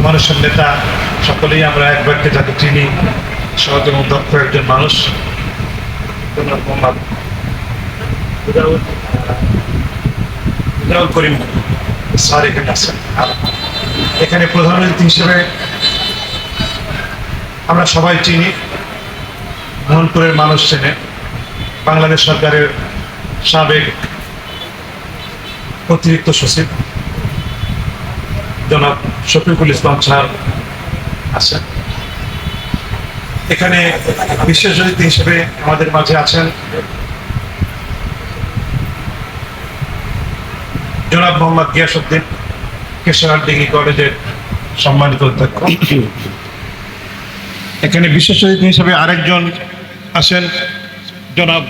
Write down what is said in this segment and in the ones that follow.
মানুষের নেতা, সকলেই আমরা এক বাক্যে যাকে চিনি, সহজ এবং দক্ষ একজন মানুষ। মোহাম্মদ রেজাউল করিম স্যার এখানে আছেন। আর এখানে প্রধান অতিথি হিসেবে আমরা সবাই চিনি, মোহনপুরের মানুষ চেনে, বাংলাদেশ সরকারের সাবেক অতিরিক্ত সচিব জনাব শফিকুল ইসলাম স্যার আছেন। এখানে বিশেষ অতিথি হিসেবে আমাদের মাঝে আছেন জনাব মোহাম্মদ গিয়াসউদ্দিন, কেশরহাট ডিগ্রি কলেজের সম্মানিত অধ্যক্ষ। এখানে বিশেষ অতিথি হিসেবে আরেকজন আছেন জনাব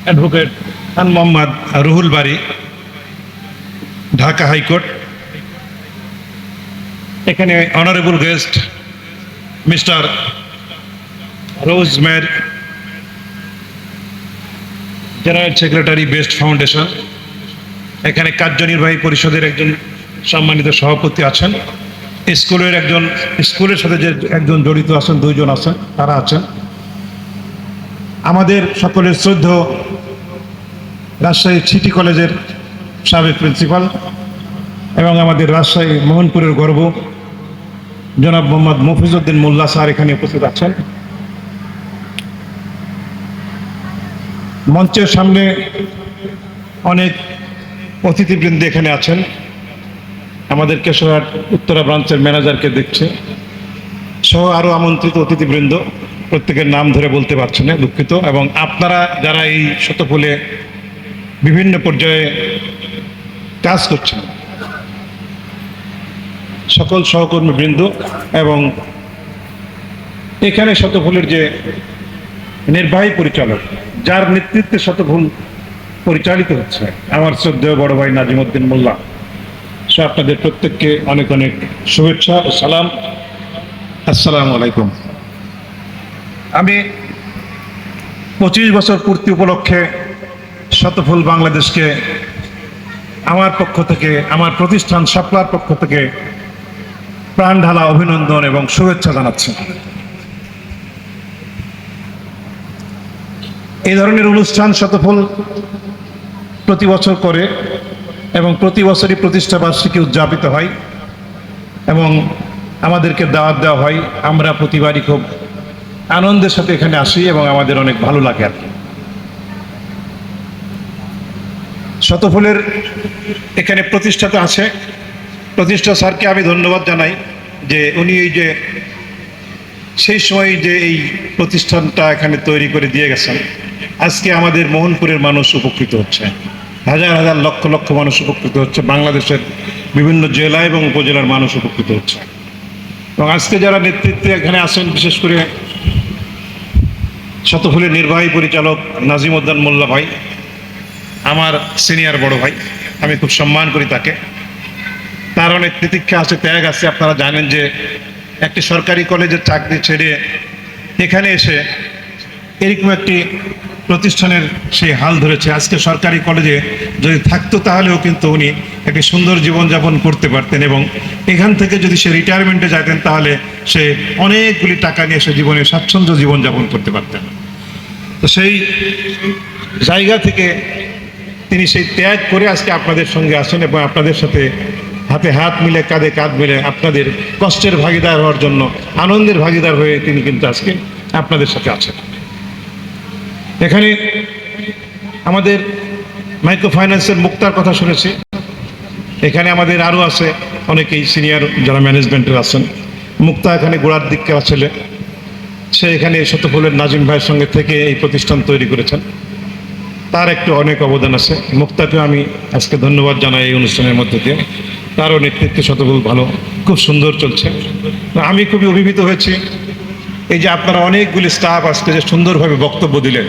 অ্যাডভোকেট খান মোহাম্মদ রুহুল বারী, ঢাকা হাইকোর্ট। এখানে অনারেবল গেস্ট মিস্টার রোজ মের, জেনারেল সেক্রেটারি বেস্ট ফাউন্ডেশন। এখানে কার্যনির্বাহী পরিষদের একজন সম্মানিত সভাপতি আছেন। স্কুলের সাথে যে একজন জড়িত আছেন, দুইজন আছেন, তারা আছেন। আমাদের সকলের শ্রদ্ধেয় রাজশাহী সিটি কলেজের সাবেক প্রিন্সিপাল এবং আমাদের রাজশাহী মোহনপুরের গর্ব জনাব মোহাম্মদ মফিজউদ্দিন মোল্লা স্যার এখানে উপস্থিত আছেন। মঞ্চের সামনে অনেক অতিথিবৃন্দ এখানে আছেন। আমাদের কেশরহাট উত্তরা ব্রাঞ্চের ম্যানেজারকে দেখছে, সহ আরও আমন্ত্রিত অতিথিবৃন্দ, প্রত্যেকের নাম ধরে বলতে পারছি না, দুঃখিত। এবং আপনারা যারা এই শতফুলে বিভিন্ন পর্যায়ে কাজ করছেন, সকল সহকর্মীবৃন্দ, এবং এখানে শতফুলের যে নির্বাহী পরিচালক, যার নেতৃত্বে শতফুল পরিচালিত হচ্ছে, আমার শ্রদ্ধেয় বড় ভাই নাজিমউদ্দিন মোল্লা, সে আপনাদের প্রত্যেককে অনেক অনেক শুভেচ্ছা ও সালাম। আসসালামু আলাইকুম। আমি 25 বছর পূর্তি উপলক্ষে শতফুল বাংলাদেশকে আমার পক্ষ থেকে, আমার প্রতিষ্ঠান শাপলার পক্ষ থেকে প্রাণ ঢালা অভিনন্দন এবং শুভেচ্ছা জানাচ্ছি। এই ধরনের অনুষ্ঠান শতফুল প্রতি বছর করে এবং প্রতি বছরই প্রতিষ্ঠা বার্ষিকী উদযাপিত হয় এবং আমাদেরকে দাওয়াত দেওয়া হয়। আমরা প্রতিবারই খুব আনন্দের সাথে এখানে আসি এবং আমাদের অনেক ভালো লাগে আর কি। শতফুলের এখানে প্রতিষ্ঠাতা আছে, প্রতিষ্ঠা স্যারকে আমি ধন্যবাদ জানাই যে উনি এই যে সেই সময় যে এই প্রতিষ্ঠানটা এখানে তৈরি করে দিয়ে গেছেন। আজকে আমাদের মোহনপুরের মানুষ উপকৃত হচ্ছে, হাজার হাজার লক্ষ লক্ষ মানুষ উপকৃত হচ্ছে, বাংলাদেশের বিভিন্ন জেলা এবং উপজেলার মানুষ উপকৃত হচ্ছে। এবং আজকে যারা নেতৃত্বে এখানে আছেন, বিশেষ করে শতফুলের নির্বাহী পরিচালক নাজিমউদ্দিন মোল্লা ভাই, আমার সিনিয়র বড় ভাই, আমি খুব সম্মান করি তাকে। তার অনেক তিতিক্ষা আছে, ত্যাগ আছে। আপনারা জানেন যে একটি সরকারি কলেজের চাকরি ছেড়ে এখানে এসে এরকম একটি প্রতিষ্ঠানের সেই হাল ধরেছে। আজকে সরকারি কলেজে যদি থাকতো তাহলেও কিন্তু উনি একটি সুন্দর জীবনযাপন করতে পারতেন এবং এখান থেকে যদি সে রিটায়ারমেন্টে যেতেন তাহলে সে অনেকগুলি টাকা নিয়ে সে জীবনে স্বাচ্ছন্দ্য জীবনযাপন করতে পারতেন। তো সেই জায়গা থেকে তিনি সেই ত্যাগ করে আজকে আপনাদের সঙ্গে আসেন এবং আপনাদের সাথে হাতে হাত মিলে, কাঁধে কাঁধ মিলে আপনাদের কষ্টের ভাগিদার হওয়ার জন্য, আনন্দের ভাগিদার হয়ে তিনি কিন্তু আজকে আপনাদের সাথে আছেন। এখানে আমাদের মাইক্রো ফাইন্যান্সের মুক্তার কথা শুনেছি। এখানে আমাদের আরও আছে অনেকেই সিনিয়র যারা ম্যানেজমেন্টের আছেন। মুক্তা এখানে গোড়ার দিককার ছেলে, সে এখানে শতফুলের নাজিম ভাইয়ের সঙ্গে থেকে এই প্রতিষ্ঠান তৈরি করেছেন, তার একটু অনেক অবদান আছে। মুক্তাকে আমি আজকে ধন্যবাদ জানাই এই অনুষ্ঠানের মধ্যে দিয়ে। তারও নেতৃত্বে শতফুল ভালো, খুব সুন্দর চলছে। আমি খুবই অভিভূত হয়েছি এই যে আপনারা অনেকগুলি স্টাফ আজকে যে সুন্দরভাবে বক্তব্য দিলেন,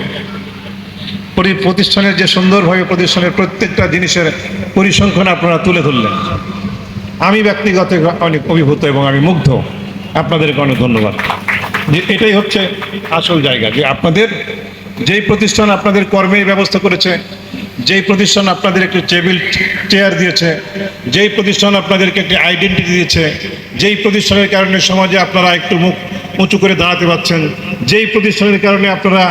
প্রতিষ্ঠানের যে সুন্দরভাবে প্রতিষ্ঠানের প্রত্যেকটা জিনিসের পরিসংখ্যান আপনারা তুলে ধরলেন। আমি ব্যক্তিগত অনেক অভিভূত এবং আমি মুগ্ধ। আপনাদেরকে অনেক ধন্যবাদ। যে এটাই হচ্ছে আসল জায়গা, যে আপনাদের যেই প্রতিষ্ঠান আপনাদের কর্মের ব্যবস্থা করেছে, যেই প্রতিষ্ঠান আপনাদের একটি টেবিল চেয়ার দিয়েছে, যেই প্রতিষ্ঠান আপনাদেরকে একটি আইডেন্টিটি দিয়েছে, যেই প্রতিষ্ঠানের কারণে সমাজে আপনারা একটু মুখ উঁচু করে দাঁড়াতে পারছেন, যেই প্রতিষ্ঠানের কারণে আপনারা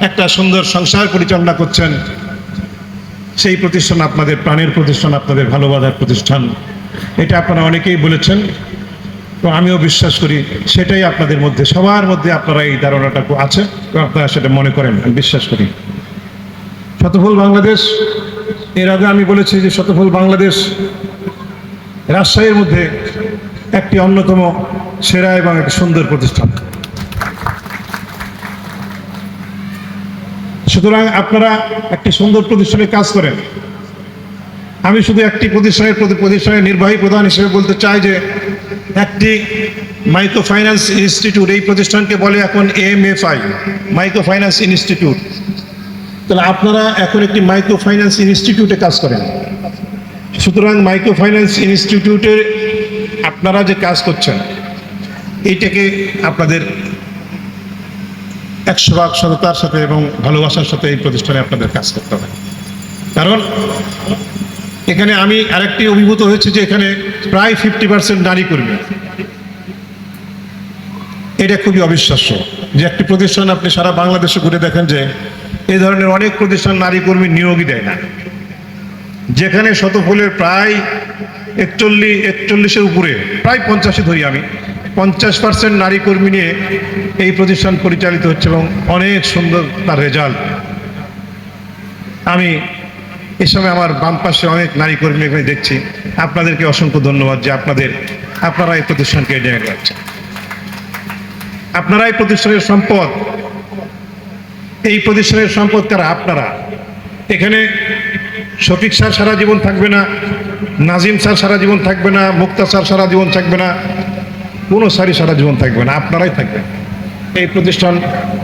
একটা সুন্দর সংসার পরিচালনা করছেন, সেই প্রতিষ্ঠান আপনাদের প্রাণের প্রতিষ্ঠান, আপনাদের ভালোবাসার প্রতিষ্ঠান। এটা আপনারা অনেকেই বলেছেন, তো আমিও বিশ্বাস করি সেটাই আপনাদের মধ্যে, সবার মধ্যে আপনারা এই ধারণাটা আছে এবং আপনারা সেটা মনে করেন, আমি বিশ্বাস করি। শতফুল বাংলাদেশ, এর আগে আমি বলেছি যে শতফুল বাংলাদেশ রাজশাহীর মধ্যে একটি অন্যতম সেরা এবং একটি সুন্দর প্রতিষ্ঠান। সুতরাং আপনারা একটি সুন্দর প্রতিষ্ঠানে কাজ করেন। আমি শুধু একটি প্রতিষ্ঠানের নির্বাহী প্রধান হিসেবে বলতে চাই যে একটি মাইক্রো ফাইন্যান্স ইনস্টিটিউট, এই প্রতিষ্ঠানকে বলে এখন MFI, মাইক্রো ফাইন্যান্স ইনস্টিটিউট। তাহলে আপনারা এখন একটি মাইক্রো ফাইন্যান্স ইনস্টিটিউটে কাজ করেন। সুতরাং মাইক্রো ফাইন্যান্স ইনস্টিটিউটের আপনারা যে কাজ করছেন, এইটাকে আপনাদের 100% সততার সাথে এবং ভালোবাসার সাথে এই প্রতিষ্ঠানে আপনাদের কাজ করতে হবে। কারণ এখানে আমি আরেকটি অভিভূত হয়েছে যে এখানে প্রায় 50% নারী কর্মী। এটা খুবই অবিশ্বাস্য যে একটি প্রতিষ্ঠান আপনি সারা বাংলাদেশে ঘুরে দেখেন যে এই ধরনের অনেক প্রতিষ্ঠান নারী কর্মী নিয়োগই দেয় না। যেখানে শতফুলের প্রায় 41-41-এর উপরে, প্রায় 50 ধরি আমি, 50% নারী কর্মী নিয়ে এই প্রতিষ্ঠান পরিচালিত হচ্ছে এবং অনেক সুন্দর তার রেজাল্ট। আমি এই সময় আমার বাম পাশে অনেক নারী কর্মী এখানে দেখছি। আপনাদেরকে অসংখ্য ধন্যবাদ যে আপনারা এই প্রতিষ্ঠানকে এগিয়ে রাখছেন। আপনারা এই প্রতিষ্ঠানের সম্পদ, এই প্রতিষ্ঠানের সম্পদ কারা? আপনারা। এখানে শফিক স্যার সারা জীবন থাকবে না, নাজিম স্যার সারা জীবন থাকবে না, মুক্তা স্যার সারা জীবন থাকবে না, কোনো স্যারই সারা জীবন থাকবে না, আপনারাই থাকবেন। এই প্রতিষ্ঠান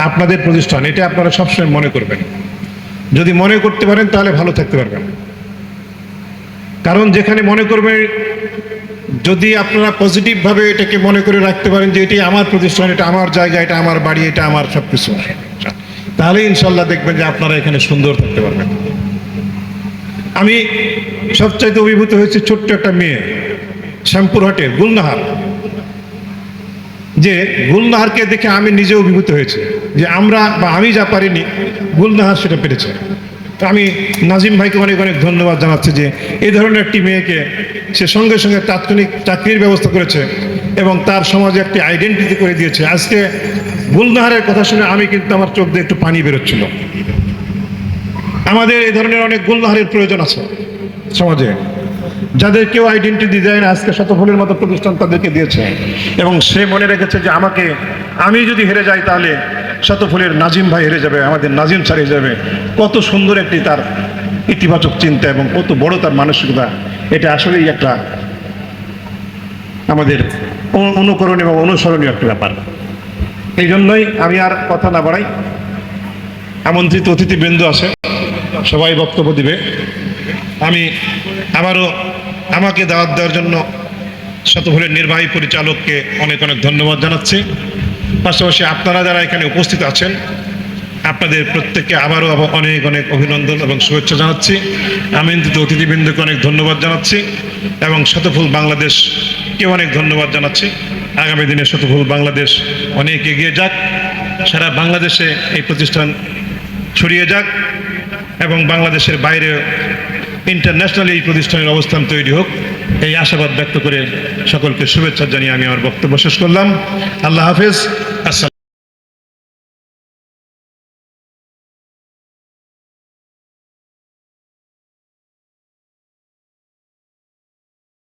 আপনাদের প্রতিষ্ঠান, এটা আপনারা সবসময় মনে করবেন। যদি মনে করতে পারেন তাহলে ভালো থাকতে পারবেন। কারণ যেখানে মনে করবেন, যদি আপনারা পজিটিভভাবে এটাকে মনে করে রাখতে পারেন যে এটি আমার প্রতিষ্ঠান, এটা আমার জায়গা, এটা আমার বাড়ি, এটা আমার সব কিছু, তাহলে ইনশাল্লাহ দেখবেন যে আপনারা এখানে সুন্দর থাকতে পারবেন। আমি সবচাইতে অভিভূত হয়েছি ছোট্ট একটা মেয়ে, শ্যামপুরহাটে গুলনাহার, যে গুলনাহারকে দেখে আমি নিজে অভিভূত হয়েছি যে আমি যা পারিনি গুলনাহার সেটা পেরেছে। আমি নাজিম ভাইকে অনেক অনেক ধন্যবাদ জানাচ্ছি যে এই ধরনের একটি মেয়েকে সে সঙ্গে সঙ্গে তাৎক্ষণিক চাকরির ব্যবস্থা করেছে এবং তার সমাজে একটি আইডেন্টিটি করে দিয়েছে। আজকে গুলনাহারের কথা শুনে আমি কিন্তু আমার চোখ দিয়ে একটু পানি বেরোচ্ছিল। আমাদের এই ধরনের অনেক গুলনাহারের প্রয়োজন আছে সমাজে, যাদের কেউ আইডেন্টিটি দেয় না। আজকে শতফুলের মতো প্রতিষ্ঠান তাদেরকে দিয়েছে এবং সে মনে রেখেছে যে আমি যদি হেরে যাই তাহলে শতফুলের নাজিম ভাই হেরে যাবে, আমাদের নাজিম স্যার হেরে যাবে। কত সুন্দর একটি তার ইতিবাচক চিন্তা এবং কত বড় তার মানসিকতা। এটা আসলেই একটা আমাদের অনুকরণ এবং অনুসরণীয় একটা ব্যাপার। এই জন্যই আমি আর কথা না বাড়াই, আমন্ত্রিত অতিথিবৃন্দ আছে, সবাই বক্তব্য দিবে। আমি আবারও আমাকে দাওয়াত দেওয়ার জন্য শতফুলের নির্বাহী পরিচালককে অনেক অনেক ধন্যবাদ জানাচ্ছি। পাশাপাশি আপনারা যারা এখানে উপস্থিত আছেন, আপনাদের প্রত্যেককে আবারও অনেক অনেক অভিনন্দন এবং শুভেচ্ছা জানাচ্ছি। আমন্ত্রিত অতিথিবৃন্দকে অনেক ধন্যবাদ জানাচ্ছি এবং শতফুল বাংলাদেশকে অনেক ধন্যবাদ জানাচ্ছি। আগামী দিনে শতফুল বাংলাদেশ অনেক এগিয়ে যাক, সারা বাংলাদেশে এই প্রতিষ্ঠান ছড়িয়ে যাক এবং বাংলাদেশের বাইরে ইন্টারন্যাশনালি এই প্রতিষ্ঠানের অবস্থান তৈরি হোক, এই আশাবাদ ব্যক্ত করে সকলকে শুভেচ্ছা জানিয়ে আমি আমার বক্তব্য শেষ করলাম। আল্লাহ হাফেজ। আসসালাম।